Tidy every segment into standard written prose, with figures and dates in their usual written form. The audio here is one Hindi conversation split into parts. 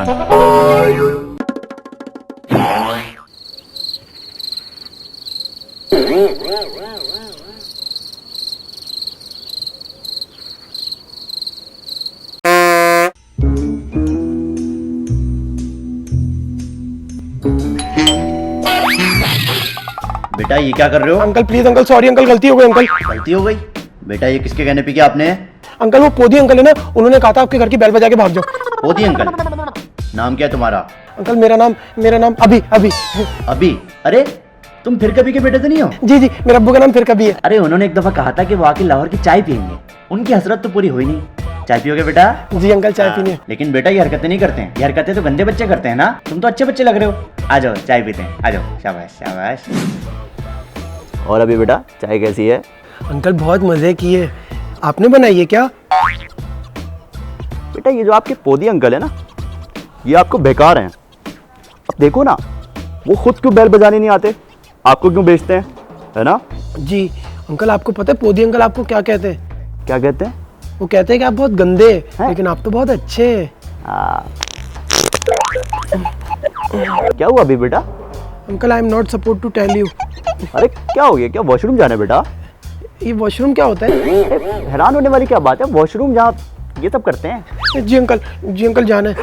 इंसान। बेटा ये क्या कर रहे हो? Uncle please uncle, sorry uncle, गलती हो गई अंकल। गलती हो गई? बेटा ये किसके कहने पे किया आपने? अंकल वो पोदी अंकल है ना, उन्होंने कहा था आपके घर की बेल बजा के भाग जाओ। पोती अंकल? नाम क्या है तुम्हारा? अंकल मेरा नाम अभी अभी। अभी? अरे तुम फिर कभी के बेटे तो नहीं हो? जी जी, मेरे अब्बू का नाम फिर कभी है। अरे उन्होंने एक दफा कहा था कि वो आके लाहौर की चाय पियेंगे, उनकी हसरत तो पूरी हुई नहीं। चाय पियोगे बेटा? जी अंकल, चाय पीनी है। लेकिन बेटा ये हरकतें नहीं करते हैं, ये हरकतें तो गंदे बच्चे करते हैं ना। तुम तो अच्छे बच्चे लग रहे हो। आ जाओ चाय पीते हैं, आ जाओ। शाबाश शाबाश। और अभी बेटा चाय कैसी है? अंकल बहुत मजे की है, आपने बनाई है क्या? बेटा ये जो आपके पोदी अंकल है ना, ये आपको बेकार हैं। अब देखो ना, वो खुद क्यों बैल बजाने नहीं आते, आपको क्यों बेचते हैं, है ना? जी अंकल, आपको पता है पोदी अंकल आपको क्या कहते हैं? क्या कहते हैं? वो कहते हैं कि आप बहुत गंदे हैं, लेकिन आप तो बहुत अच्छे हैं। क्या हुआ अभी बेटा? Uncle I am not support to tell you. अरे क्या हो गया? क्या वॉशरूम जाना है बेटा? ये वॉशरूम क्या होता है? हैरान होने वाली क्या बात है, वॉशरूम जहाँ ये सब करते हैं। जी अंकल जाना है।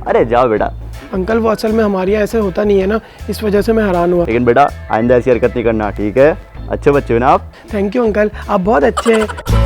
अरे जाओ बेटा। अंकल वो असल में हमारे यहाँ ऐसे होता नहीं है ना, इस वजह से मैं हैरान हुआ। लेकिन बेटा आइंदा ऐसी हरकत नहीं करना, ठीक है? अच्छे बच्चे हो ना आप? थैंक यू अंकल, आप बहुत अच्छे हैं।